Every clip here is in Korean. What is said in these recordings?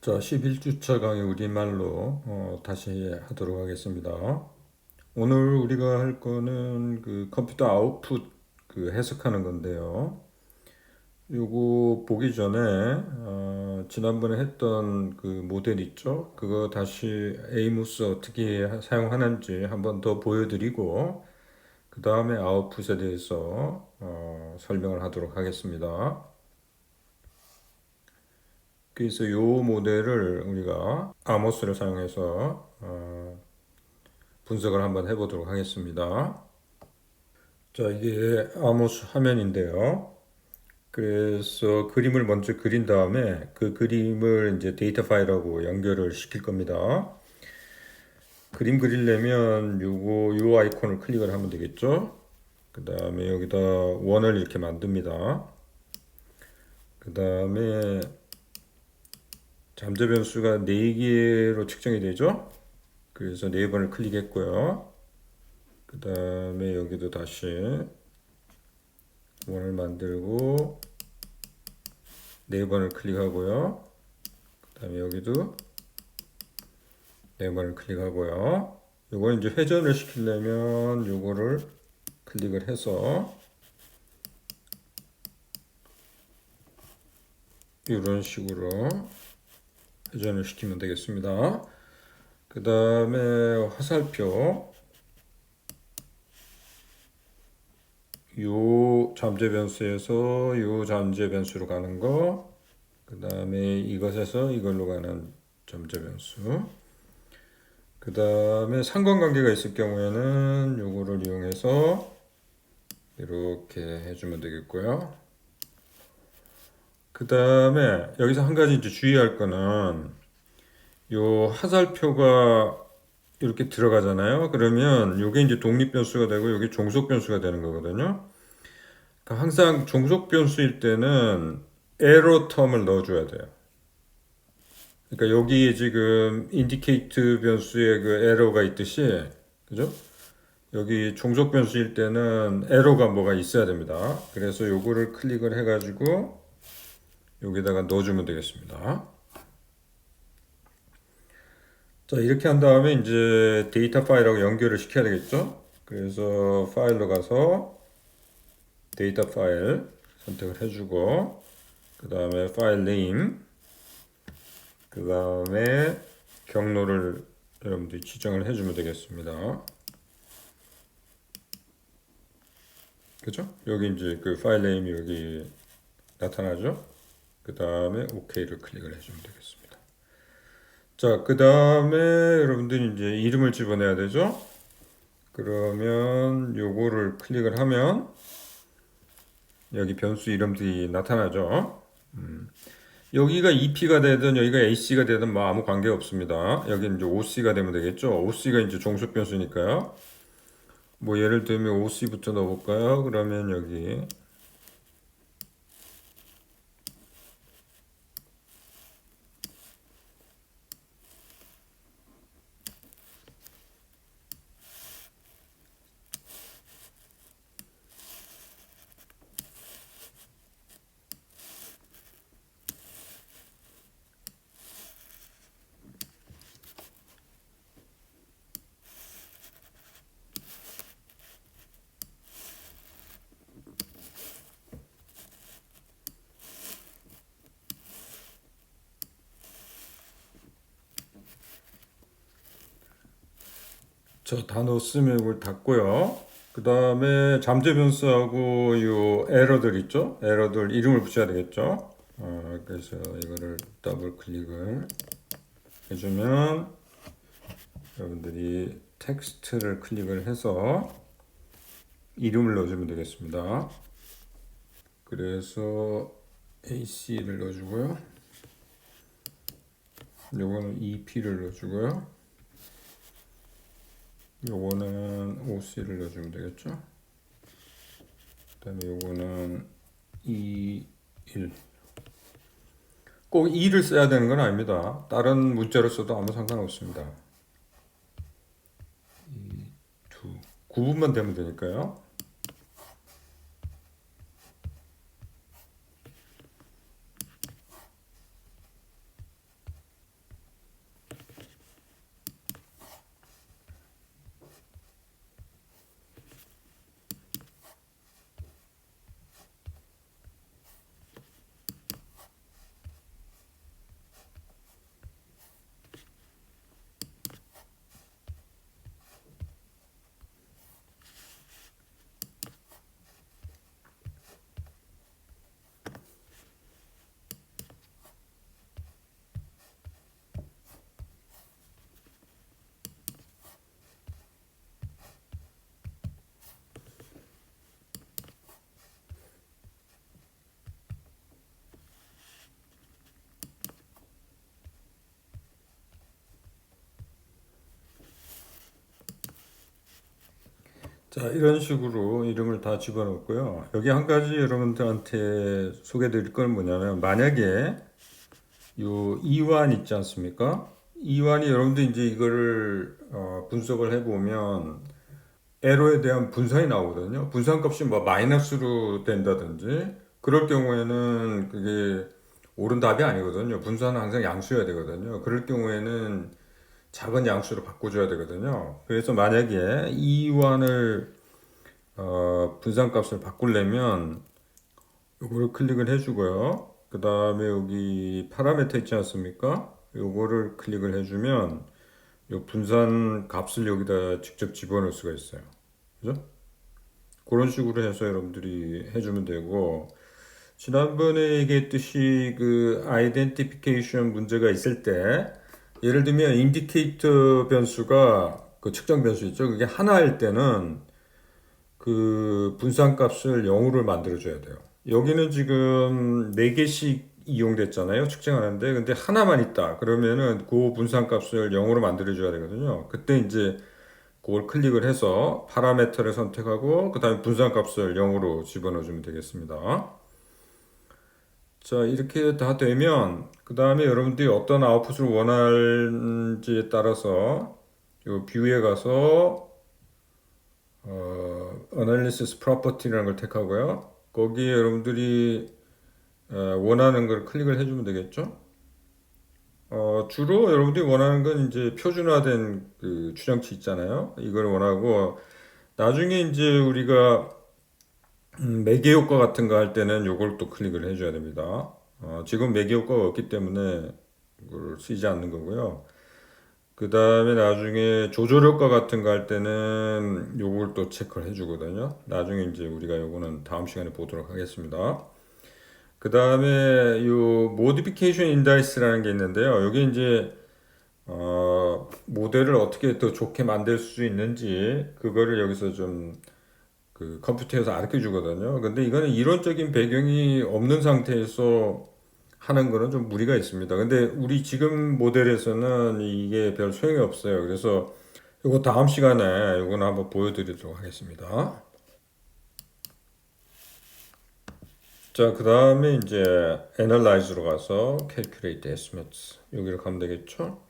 자, 11주차 강의 우리말로 다시 하도록 하겠습니다. 오늘 우리가 할 거는 그 컴퓨터 아웃풋 그 해석하는 건데요. 요거 보기 전에 지난번에 했던 그 모델 있죠? 그거 다시 에이무스 어떻게 사용하는지 한번 더 보여드리고 그 다음에 아웃풋에 대해서 설명을 하도록 하겠습니다. 그래서 요 모델을 우리가 아모스를 사용해서 분석을 한번 해보도록 하겠습니다. 자, 이게 아모스 화면인데요. 그래서 그림을 먼저 그린 다음에 그 그림을 이제 데이터 파일하고 연결을 시킬 겁니다. 그림 그리려면 요 아이콘을 클릭을 하면 되겠죠. 그 다음에 여기다 원을 이렇게 만듭니다. 그 다음에 잠재 변수가 4개로 측정이 되죠. 그래서 4번을 클릭했고요. 그 다음에 여기도 다시 원을 만들고 4번을 클릭하고요. 그 다음에 여기도 4번을 클릭하고요. 요거 이제 회전을 시키려면 요거를 클릭을 해서 이런 식으로 회전을 시키면 되겠습니다. 그 다음에 화살표 요 잠재 변수에서 요 잠재 변수로 가는 거, 그 다음에 이것에서 이걸로 가는 잠재 변수, 그 다음에 상관관계가 있을 경우에는 요거를 이용해서 이렇게 해주면 되겠고요. 그 다음에 여기서 한 가지 이제 주의할 거는 요 화살표가 이렇게 들어가잖아요. 그러면 요게 이제 독립 변수가 되고 요게 종속 변수가 되는 거거든요. 그러니까 항상 종속 변수일 때는 에러 텀을 넣어줘야 돼요. 그러니까 여기에 지금 인디케이트 변수에 그 에러가 있듯이, 그죠? 여기 종속 변수일 때는 에러가 뭐가 있어야 됩니다. 그래서 요거를 클릭을 해가지고 여기다가 넣어주면 되겠습니다. 자, 이렇게 한 다음에 이제 데이터 파일하고 연결을 시켜야 되겠죠? 그래서 파일로 가서 데이터 파일 선택을 해주고, 그 다음에 파일 네임, 그 다음에 경로를 여러분들이 지정을 해주면 되겠습니다. 그죠? 여기 이제 그 파일 네임이 여기 나타나죠? 그 다음에 OK를 클릭을 해주면 되겠습니다. 자, 그 다음에 여러분들이 이제 이름을 집어내야 되죠? 그러면 요거를 클릭을 하면 여기 변수 이름들이 나타나죠? 여기가 EP가 되든 여기가 AC가 되든 뭐 아무 관계 없습니다. 여기 이제 OC가 되면 되겠죠? OC가 이제 종속 변수니까요. 뭐 예를 들면 OC부터 넣어볼까요? 그러면 여기 저 단어 쓰면 이걸 닫고요. 그 다음에 잠재 변수하고 요 에러들 있죠? 에러들 이름을 붙여야 되겠죠? 그래서 이거를 더블 클릭을 해주면 여러분들이 텍스트를 클릭을 해서 이름을 넣어주면 되겠습니다. 그래서 AC를 넣어주고요. 요거는 EP를 넣어주고요. 요거는 OC를 넣어주면 되겠죠. 그 다음에 요거는 E1. 꼭 2를 써야 되는 건 아닙니다. 다른 문자로 써도 아무 상관없습니다. 2, 구분만 되면 되니까요. 자, 이런 식으로 이름을 다 집어넣고요. 여기 한 가지 여러분들한테 소개드릴 건 뭐냐면, 만약에 요 이완 있지 않습니까? 이완이 여러분들 이제 이거를 분석을 해보면 에러에 대한 분산이 나오거든요. 분산값이 뭐 마이너스로 된다든지 그럴 경우에는 그게 옳은 답이 아니거든요. 분산은 항상 양수여야 되거든요. 그럴 경우에는 작은 양수로 바꿔줘야 되거든요. 그래서 만약에 이완을 분산값을 바꾸려면 요거를 클릭을 해주고요. 그 다음에 여기 파라미터 있지 않습니까? 요거를 클릭을 해주면 요 분산 값을 여기다 직접 집어넣을 수가 있어요. 그죠? 그런 식으로 해서 여러분들이 해주면 되고, 지난번에 얘기했듯이 그 아이덴티피케이션 문제가 있을 때, 예를 들면 인디케이터 변수가 그 측정 변수 있죠? 그게 하나일 때는 그 분산값을 0으로 만들어줘야 돼요. 여기는 지금 4개씩 이용됐잖아요. 측정하는데. 근데 하나만 있다. 그러면은 그 분산값을 0으로 만들어줘야 되거든요. 그때 이제 그걸 클릭을 해서 파라미터를 선택하고 그 다음에 분산값을 0으로 집어넣어주면 되겠습니다. 자, 이렇게 다 되면 그 다음에 여러분들이 어떤 아웃풋을 원하는지에 따라서 요 뷰에 가서 Analysis Property라는 걸 택하고요. 거기에 여러분들이 원하는 걸 클릭을 해주면 되겠죠. 주로 여러분들이 원하는 건 이제 표준화된 그 추정치 있잖아요. 이걸 원하고 나중에 이제 우리가 매개 효과 같은 거 할 때는 요걸 또 클릭을 해줘야 됩니다. 지금 매개 효과가 없기 때문에 이걸 쓰지 않는 거고요. 그 다음에 나중에 조절 효과 같은 거 할 때는 요걸 또 체크를 해주거든요. 나중에 이제 우리가 요거는 다음 시간에 보도록 하겠습니다. 그 다음에 요 모디피케이션 인다이스라는 게 있는데요. 여기 이제 모델을 어떻게 더 좋게 만들 수 있는지 그거를 여기서 좀 그 컴퓨터에서 알려 주거든요. 근데 이거는 이론적인 배경이 없는 상태에서 하는 거는 좀 무리가 있습니다. 근데 우리 지금 모델에서는 이게 별 소용이 없어요. 그래서 이거 다음 시간에 이거는 한번 보여드리도록 하겠습니다. 자, 그 다음에 이제 Analyze로 가서 Calculate Estimates 여기로 가면 되겠죠?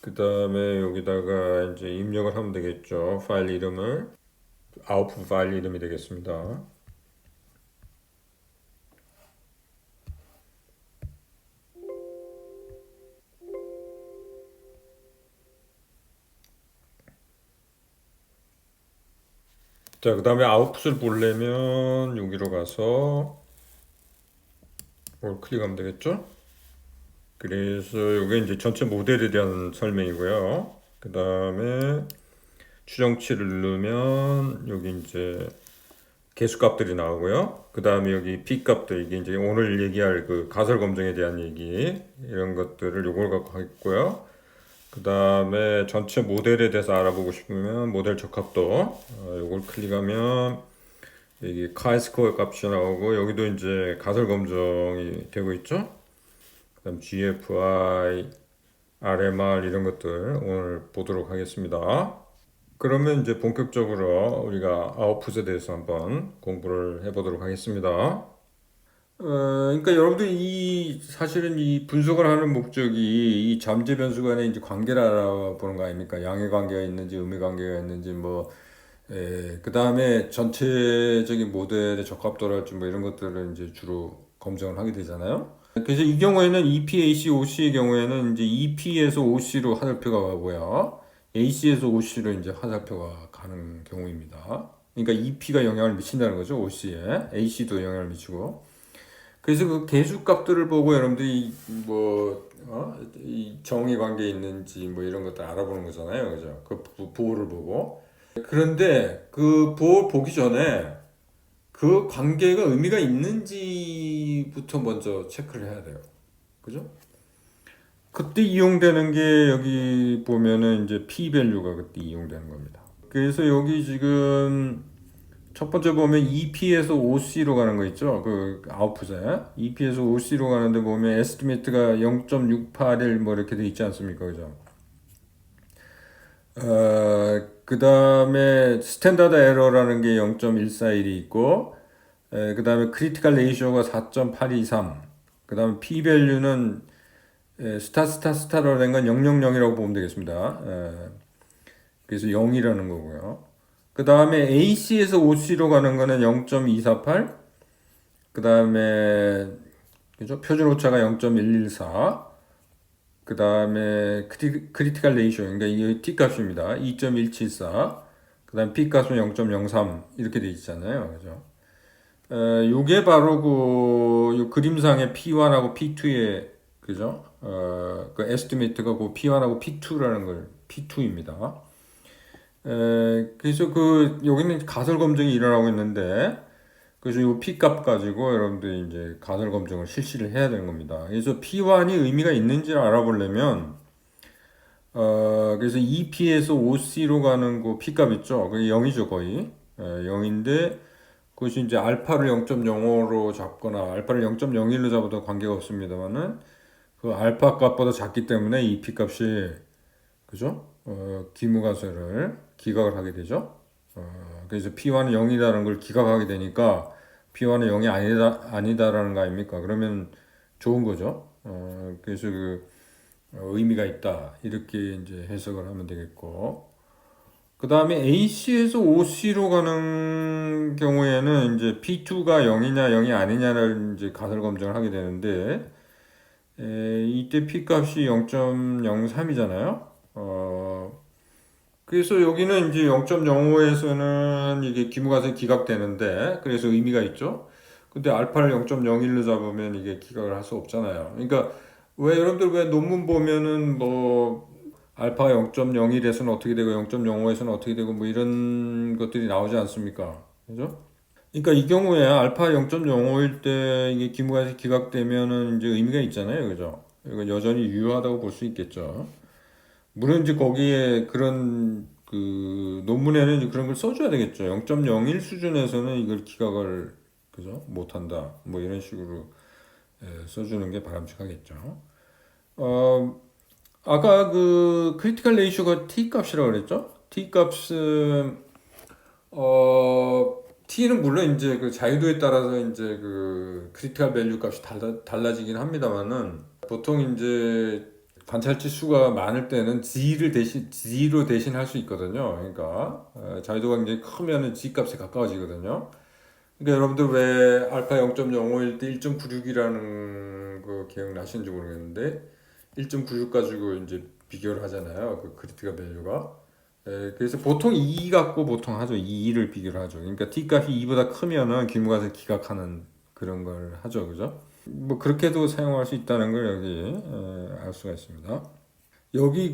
그 다음에 여기다가 이제 입력을 하면 되겠죠. 파일 이름을 아웃풋 파일 이름이 되겠습니다. 자, 그 다음에 아웃풋을 보려면 여기로 가서 뭘 클릭하면 되겠죠? 그래서 이게 이제 전체 모델에 대한 설명이고요. 그 다음에 추정치를 누르면 여기 이제 개수값들이 나오고요. 그 다음에 여기 p 값들 이게 이제 오늘 얘기할 그 가설 검증에 대한 얘기 이런 것들을 요걸 갖고 하겠고요. 그 다음에 전체 모델에 대해서 알아보고 싶으면 모델 적합도 요걸 클릭하면 여기 카이스코어 값이 나오고 여기도 이제 가설 검증이 되고 있죠. 그다음 GFI, RMR 이런 것들 오늘 보도록 하겠습니다. 그러면 이제 본격적으로 우리가 아웃풋에 대해서 한번 공부를 해보도록 하겠습니다. 그러니까 여러분들 이 사실은 이 분석을 하는 목적이 이 잠재 변수 간의 이제 관계를 알아보는 거 아닙니까? 양의 관계가 있는지 음의 관계가 있는지 뭐 그 다음에 전체적인 모델의 적합도랄지 뭐 이런 것들을 이제 주로 검증을 하게 되잖아요. 그래서 이 경우에는 EP, AC, OC의 경우에는 이제 EP에서 OC로 화살표가 가고요. AC에서 OC로 이제 화살표가 가는 경우입니다. 그러니까 EP가 영향을 미친다는 거죠, OC에. AC도 영향을 미치고. 그래서 그 개수값들을 보고 여러분들이 이 정의 관계 있는지 뭐 이런 것들 알아보는 거잖아요. 그죠? 그 보호를 보고. 그런데 그 보호를 보기 전에 그 관계가 의미가 있는지부터 먼저 체크를 해야 돼요. 그죠? 그때 이용되는 게 여기 보면은 이제 p-밸류가 그때 이용되는 겁니다. 그래서 여기 지금 첫 번째 보면 EP에서 OC로 가는 거 있죠? 그 아웃풋에 EP에서 OC로 가는데 보면 에스티메이트가 0.681 뭐 이렇게 돼 있지 않습니까? 그죠? 그 다음에 스탠다드 에러라는 게 0.141이 있고, 그 다음에 크리티컬 레이쇼가 4.823, 그 다음에 p 밸류는 스타로 된 건 000이라고 보면 되겠습니다. 그래서 0이라는 거고요. 그 다음에 AC에서 OC로 가는 거는 0.248, 그 다음에 그죠? 표준 오차가 0.114, 그 다음에 크리티컬 레이쇼, 그러니까 이게 T 값입니다. 2.174, 그 다음 P 값은 0.03 이렇게 돼 있잖아요, 그죠? 요게 바로 요 그림상의 P1하고 P2의 그죠? 그 에스티메이트가 그 P1하고 P2라는 걸 P2입니다. 그래서 여기는 가설 검증이 일어나고 있는데, 그래서 이 P값 가지고 여러분들이 이제 가설 검증을 실시를 해야 되는 겁니다. 그래서 P1이 의미가 있는지를 알아보려면, 그래서 EP에서 OC로 가는 그 P값 있죠? 그게 0이죠, 거의. 0인데, 그것이 이제 알파를 0.05로 잡거나 알파를 0.01로 잡아도 관계가 없습니다만은, 그 알파 값보다 작기 때문에 이 P값이, 그죠? 기무가설을 기각을 하게 되죠. 그래서 P1은 0이다라는 걸 기각하게 되니까 P1은 0이 아니다라는 거 아닙니까? 그러면 좋은 거죠. 그래서 의미가 있다. 이렇게 이제 해석을 하면 되겠고. 그 다음에 AC에서 OC로 가는 경우에는 이제 P2가 0이냐 0이 아니냐를 이제 가설 검증을 하게 되는데, 이때 P 값이 0.03이잖아요. 그래서 여기는 이제 0.05에서는 이게 기무가설이 기각되는데, 그래서 의미가 있죠. 근데 알파를 0.01로 잡으면 이게 기각을 할 수 없잖아요. 그러니까 왜 여러분들 왜 논문 보면은 뭐 알파가 0.01에서는 어떻게 되고 0.05에서는 어떻게 되고 뭐 이런 것들이 나오지 않습니까? 그죠? 그러니까 이 경우에 알파 0.05일 때 이게 기무가설이 기각되면은 이제 의미가 있잖아요. 그죠? 이거 여전히 유효하다고 볼 수 있겠죠. 물론 이제 거기에 그런 논문에는 이제 그런 걸 써줘야 되겠죠. 0.01 수준에서는 이걸 기각을 그죠? 못한다. 뭐 이런 식으로 써주는 게 바람직하겠죠. 어, 아까 크리티컬 레이쇼가 T 값이라고 그랬죠? T 값은 T는 물론 이제 그 자유도에 따라서 이제 크리티컬 밸류 값이 달라지긴 합니다만은 보통 이제 관찰치 수가 많을 때는 G로 대신할 수 있거든요. 그러니까 자유도가 굉장히 크면은 G 값에 가까워지거든요. 그러니까 여러분들 왜 알파 0.05일 때 1.96이라는 거 기억나시는지 모르겠는데 1.96 가지고 이제 비교를 하잖아요. 그 크리티컬 밸류가. 그래서 보통 2 갖고 보통 하죠. 2를 비교를 하죠. 그러니까 T 값이 2보다 크면은 기무가서 기각하는 그런 걸 하죠. 그죠? 뭐 그렇게도 사용할 수 있다는 걸 여기 알 수가 있습니다. 여기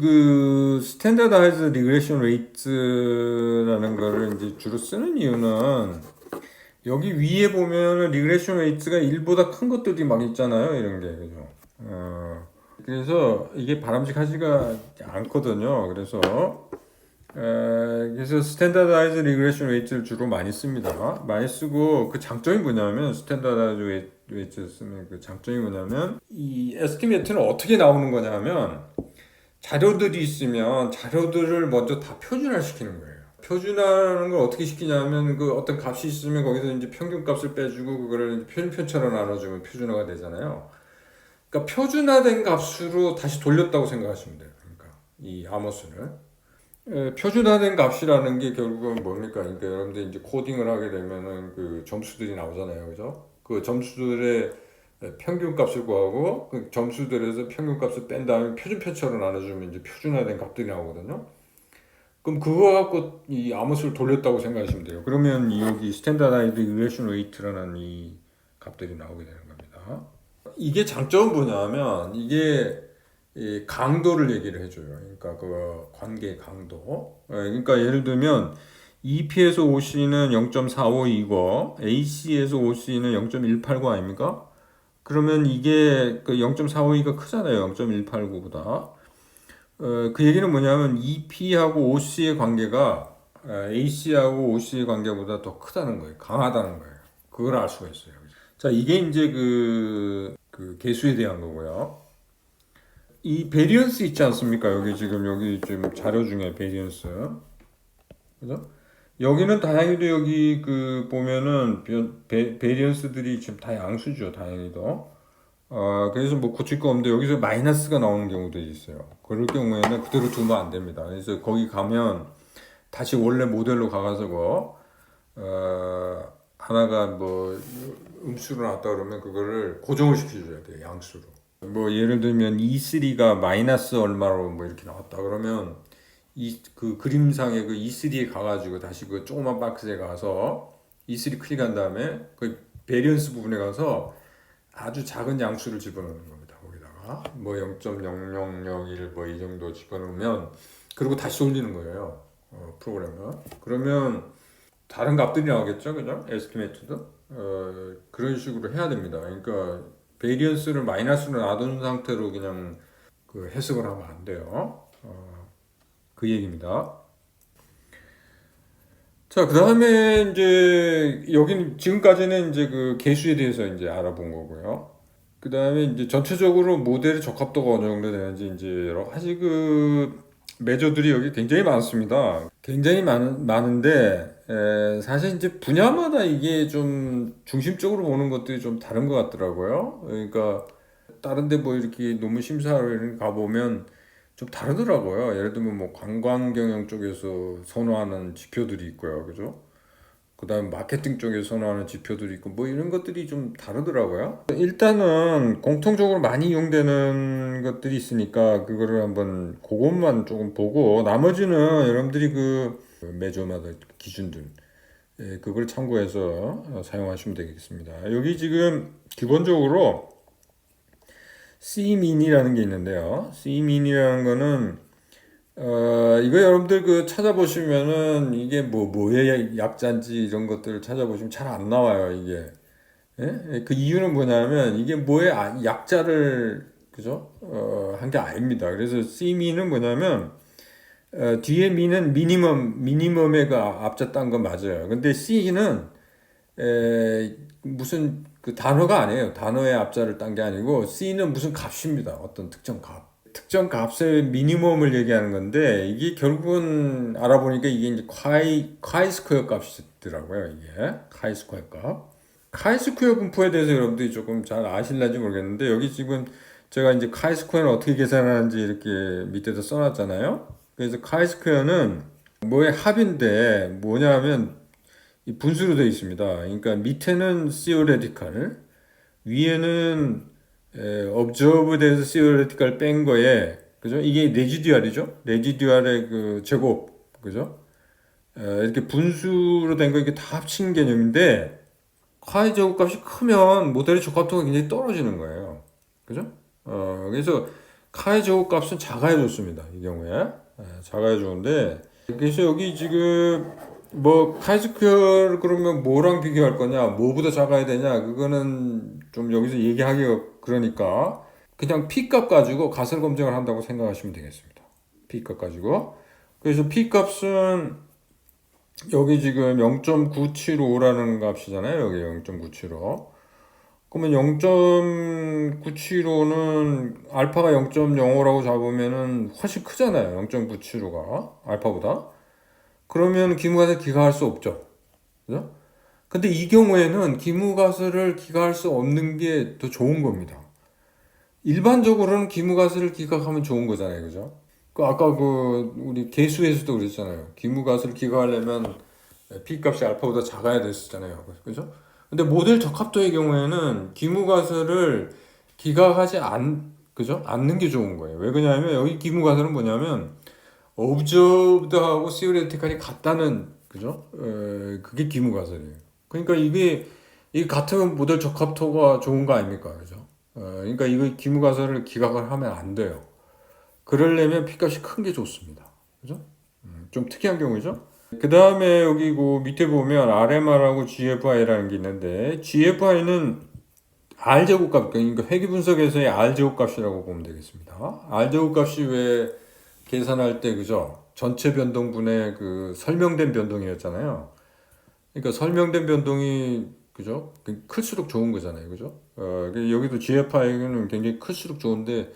스탠다드하이즈 리그레션 레이트라는 거를 이제 주로 쓰는 이유는 여기 위에 보면은 리그레션 레이트가 1보다 큰 것들이 막 있잖아요. 이런 게 그죠? 그래서 이게 바람직하지가 않거든요. 그래서 스탠다드하이즈 리그레션 웨이트를 주로 많이 씁니다. 많이 쓰고 그 장점이 뭐냐면 스탠다드하이즈 웨이트 쓰면 그 장점이 뭐냐면 이 에스티메이트는 어떻게 나오는 거냐면 자료들이 있으면 자료들을 먼저 다 표준화 시키는 거예요. 표준화라는 걸 어떻게 시키냐면 어떤 값이 있으면 거기서 이제 평균 값을 빼주고 그거를 표준표처럼 나눠주면 표준화가 되잖아요. 그러니까 표준화된 값으로 다시 돌렸다고 생각하시면 돼요. 그러니까 이 아모스를. 표준화된 값이라는 게 결국은 뭡니까? 그러니까 여러분들 이제 코딩을 하게 되면은 점수들이 나오잖아요. 그죠? 그 점수들의 평균 값을 구하고 그 점수들에서 평균 값을 뺀 다음에 표준표처럼 나눠주면 이제 표준화된 값들이 나오거든요. 그럼 그거 갖고 이 아모스를 돌렸다고 생각하시면 돼요. 그러면 여기 스탠다드하이드 리레이션 웨이트라는 이 값들이 나오게 되는 겁니다. 이게 장점은 뭐냐면 이게 이 강도를 얘기를 해줘요. 그러니까 관계 강도. 그러니까 예를 들면 EP에서 OC는 0.452고 AC에서 OC는 0.189 아닙니까? 그러면 이게 0.452가 크잖아요. 0.189보다. 그 얘기는 뭐냐면 EP하고 OC의 관계가 AC하고 OC의 관계보다 더 크다는 거예요. 강하다는 거예요. 그걸 알 수가 있어요. 자, 이게 이제 그 개수에 대한 거고요. 이 베리언스 있지 않습니까? 여기 지금 여기 지금 자료 중에 베리언스. 그죠? 여기는 다행히도 여기 그 보면은 베리언스들이 지금 다 양수죠. 다행히도. 그래서 뭐 고칠 거 없는데 여기서 마이너스가 나오는 경우도 있어요. 그럴 경우에는 그대로 두면 안 됩니다. 그래서 거기 가면 다시 원래 모델로 가가지고 하나가 뭐 음수로 나왔다 그러면 그거를 고정을 시켜줘야 돼요. 양수로. 뭐 예를 들면 E3가 마이너스 얼마로 뭐 이렇게 나왔다 그러면 이 그 그림상의 그 E3에 가가지고 다시 그 조그만 박스에 가서 E3 클릭한 다음에 그 베리언스 부분에 가서 아주 작은 양수를 집어넣는 겁니다. 거기다가 뭐 0.0001 뭐 이 정도 집어넣으면 그리고 다시 올리는 거예요. 프로그램을. 그러면 다른 값들이 나오겠죠, 그죠? 에스티메이트도 그런 식으로 해야 됩니다. 그러니까 베리언스를 마이너스로 놔둔 상태로 그냥 그 해석을 하면 안 돼요. 그 얘기입니다. 자, 그 다음에 이제 여기는 지금까지는 이제 그 개수에 대해서 이제 알아본 거고요. 그 다음에 이제 전체적으로 모델의 적합도가 어느 정도 되는지 이제 여러 가지 그 매저들이 여기 굉장히 많습니다. 굉장히 많은데 사실 이제 분야마다 이게 좀 중심적으로 보는 것들이 좀 다른 것 같더라고요. 그러니까 다른데 뭐 이렇게 논문 심사를 가보면 좀 다르더라고요. 예를 들면 뭐 관광 경영 쪽에서 선호하는 지표들이 있고요, 그죠? 그다음 마케팅 쪽에서 선호하는 지표들이 있고 뭐 이런 것들이 좀 다르더라고요. 일단은 공통적으로 많이 이용되는 것들이 있으니까 그거를 한번 그것만 조금 보고 나머지는 여러분들이 그 매조마다 기준들 그걸 참고해서 사용하시면 되겠습니다. 여기 지금 기본적으로 C민이라는 게 있는데요. C민이라는 거는 이거 여러분들 그 찾아보시면은 이게 뭐의 약자인지 이런 것들을 찾아보시면 잘 안 나와요, 이게. 예? 그 이유는 뭐냐면 이게 뭐의 약자를 그죠? 한 게 아닙니다. 그래서 C민은 뭐냐면 뒤에 민은 미니멈의 그 앞자 딴 건 맞아요. 근데 C는 무슨 그 단어가 아니에요. 단어의 앞자를 딴 게 아니고 C는 무슨 값입니다. 어떤 특정 값. 특정 값의 미니멈을 얘기하는 건데 이게 결국은 알아보니까 이게 이제 카이 스퀘어 값이더라고요. 이게 카이 스퀘어 값. 카이 스퀘어 분포에 대해서 여러분들이 조금 잘 아실는지 모르겠는데 여기 지금 제가 이제 카이 스퀘어는 어떻게 계산하는지 이렇게 밑에다 써놨잖아요. 그래서 카이 스퀘어는 뭐의 합인데 뭐냐면 이 분수로 되어 있습니다. 그러니까 밑에는 theoretical, 위에는 observed에서 theoretical 뺀 거에 그죠? 이게 레지듀얼이죠. 레지듀얼의 그 제곱 그죠? 이렇게 분수로 된 거 이게 다 합친 개념인데 카이 제곱값이 크면 모델의 적합도가 굉장히 떨어지는 거예요. 그죠? 그래서 카이 제곱값은 작아야 좋습니다. 이 경우에 작아야 좋은데 그래서 여기 지금 뭐 카이스퀘어를 그러면 뭐랑 비교할 거냐, 뭐보다 작아야 되냐, 그거는 좀 여기서 얘기하기가 그러니까 그냥 P값 가지고 가설 검증을 한다고 생각하시면 되겠습니다. P값 가지고. 그래서 P값은 여기 지금 0.975라는 값이잖아요. 여기 0.975. 그러면 0.975는 알파가 0.05라고 잡으면은 훨씬 크잖아요. 0.975가 알파보다. 그러면 기무가설 기가할 수 없죠. 그죠? 근데 이 경우에는 기무가설을 기가할 수 없는 게 더 좋은 겁니다. 일반적으로는 기무가설을 기각하면 좋은 거잖아요. 그죠? 그 아까 그 우리 개수에서도 그랬잖아요. 기무가설을 기각하려면 P값이 알파보다 작아야 됐었잖아요. 그죠? 근데 모델 적합도의 경우에는 기무가설을 기각하지 그죠? 않는 게 좋은 거예요. 왜 그러냐면 여기 기무가설은 뭐냐면 observed하고 theoretical이 같다는 그죠? 그게 기무가설이에요. 그러니까 이게 같은 모델 적합도가 좋은 거 아닙니까? 그죠? 그러니까 이거 기무가설을 기각을 하면 안 돼요. 그러려면 P값이 큰 게 좋습니다. 그죠? 좀 특이한 경우죠? 그 다음에 여기 그 밑에 보면 RMR하고 GFI라는 게 있는데 GFI는 R제곱값, 그러니까 회귀분석에서의 R제곱값이라고 보면 되겠습니다. R제곱값이 왜 계산할 때 그죠? 전체 변동분의 그 설명된 변동이었잖아요. 그러니까 설명된 변동이 그죠? 클수록 좋은 거잖아요. 그죠? 여기도 GFI는 굉장히 클수록 좋은데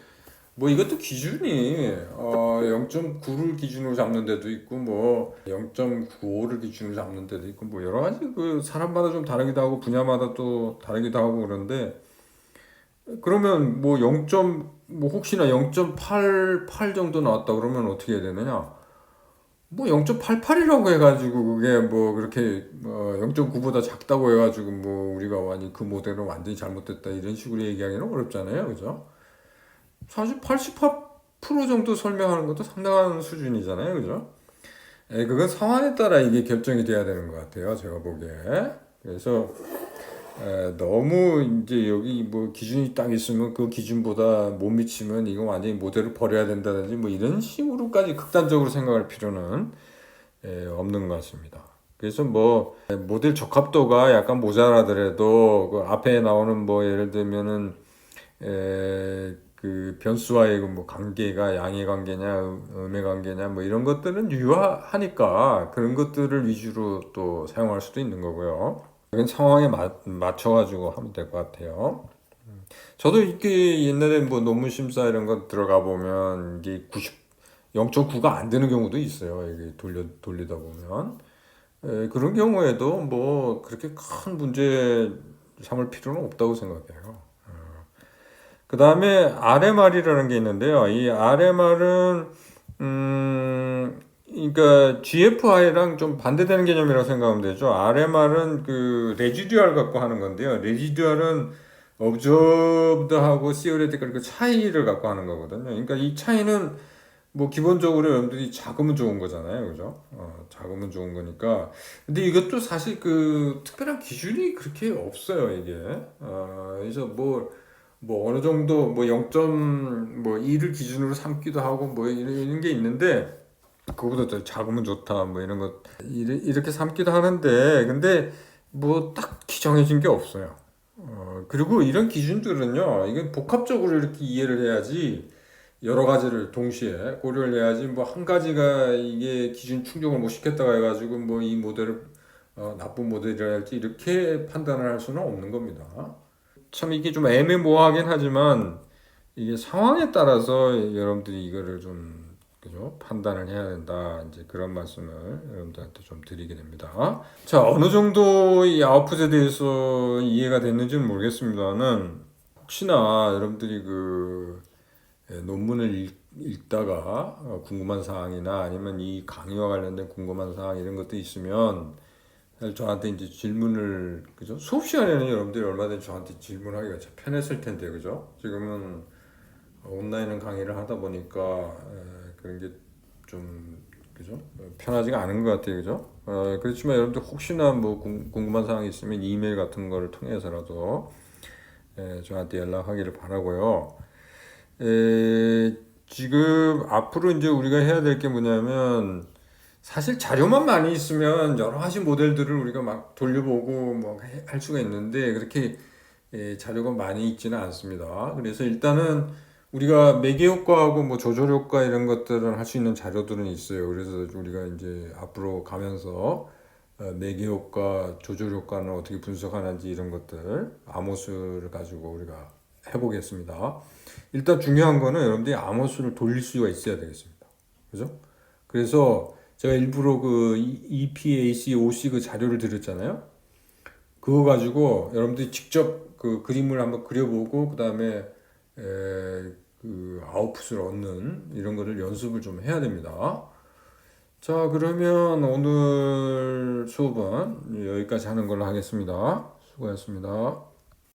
뭐 이것도 기준이 0.9를 기준으로 잡는 데도 있고 뭐 0.95를 기준으로 잡는 데도 있고 뭐 여러 가지 그 사람마다 좀 다르기도 하고 분야마다 또 다르기도 하고 그런데 그러면 뭐 0. 뭐 혹시나 0.88 정도 나왔다 그러면 어떻게 해야 되느냐? 뭐 0.88이라고 해가지고 그게 뭐 그렇게 0.9보다 작다고 해가지고 뭐 우리가 완전 그 모델은 완전히 잘못됐다 이런 식으로 얘기하기는 어렵잖아요, 그죠? 사실 88% 정도 설명하는 것도 상당한 수준이잖아요, 그죠? 그건 상황에 따라 이게 결정이 돼야 되는 것 같아요, 제가 보기에. 그래서 너무 이제 여기 뭐 기준이 딱 있으면 그 기준보다 못 미치면 이거 완전히 모델을 버려야 된다든지 뭐 이런 식으로까지 극단적으로 생각할 필요는 없는 것 같습니다. 그래서 뭐 모델 적합도가 약간 모자라더라도 그 앞에 나오는 뭐 예를 들면은 그 변수와의 뭐 관계가 양의 관계냐 음의 관계냐 뭐 이런 것들은 유효하니까 그런 것들을 위주로 또 사용할 수도 있는 거고요. 이건 상황에 맞춰가지고 하면 될 것 같아요. 저도 이렇게 옛날에 뭐 논문 심사 이런 거 들어가 보면 이게 0.9가 안 되는 경우도 있어요. 이게 돌리다 보면. 그런 경우에도 뭐 그렇게 큰 문제 삼을 필요는 없다고 생각해요. 그 다음에 RMR이라는 게 있는데요. 이 RMR은, 그러니까 GFI랑 좀 반대되는 개념이라고 생각하면 되죠. RMR은 그 레지듀얼 갖고 하는 건데요. 레지듀얼은 observed하고 theoretical 그 차이를 갖고 하는 거거든요. 그러니까 이 차이는 뭐 기본적으로 여러분들이 작으면 좋은 거잖아요, 그죠? 작으면 좋은 거니까. 근데 이것도 사실 그 특별한 기준이 그렇게 없어요, 이게. 그래서 뭐 어느 정도 뭐 0.1을 기준으로 삼기도 하고 뭐 이런 게 있는데 그거보다 더 작으면 좋다 뭐 이런 것 이렇게 삼기도 하는데 근데 뭐 딱히 정해진 게 없어요. 그리고 이런 기준들은요, 이게 복합적으로 이렇게 이해를 해야지 여러 가지를 동시에 고려를 해야지 뭐 한 가지가 이게 기준 충족을 못 시켰다고 해가지고 뭐 이 모델을 나쁜 모델이라 할지 이렇게 판단을 할 수는 없는 겁니다. 참 이게 좀 애매모호하긴 하지만 이게 상황에 따라서 여러분들이 이거를 좀 그죠? 판단을 해야 된다. 이제 그런 말씀을 여러분들한테 좀 드리게 됩니다. 자, 어느 정도 이 아웃풋에 대해서 이해가 됐는지는 모르겠습니다만 혹시나 여러분들이 그 논문을 읽다가 궁금한 사항이나 아니면 이 강의와 관련된 궁금한 사항 이런 것도 있으면 저한테 이제 질문을 그죠? 수업 시간에는 여러분들이 얼마든지 저한테 질문하기가 참 편했을 텐데 그죠? 지금은 온라인 강의를 하다 보니까 그런 게 좀 그죠? 편하지가 않은 것 같아요, 그죠? 그렇지만 여러분들 혹시나 뭐 궁금한 사항이 있으면 이메일 같은 거를 통해서라도 저한테 연락하기를 바라고요. 지금 앞으로 이제 우리가 해야 될 게 뭐냐면 사실 자료만 많이 있으면 여러 가지 모델들을 우리가 막 돌려보고 뭐 할 수가 있는데 그렇게 자료가 많이 있지는 않습니다. 그래서 일단은 우리가 매개 효과하고 뭐 조절 효과 이런 것들은 할 수 있는 자료들은 있어요. 그래서 우리가 이제 앞으로 가면서 매개 효과, 조절 효과는 어떻게 분석하는지 이런 것들 아모스를 가지고 우리가 해보겠습니다. 일단 중요한 거는 여러분들이 아모스를 돌릴 수가 있어야 되겠습니다. 그죠? 그래서 제가 일부러 그 EPAC, OC 그 자료를 드렸잖아요. 그거 가지고 여러분들이 직접 그 그림을 한번 그려보고 그 다음에 그 아웃풋을 얻는 이런 거를 연습을 좀 해야 됩니다. 자, 그러면 오늘 수업은 여기까지 하는 걸로 하겠습니다. 수고하셨습니다.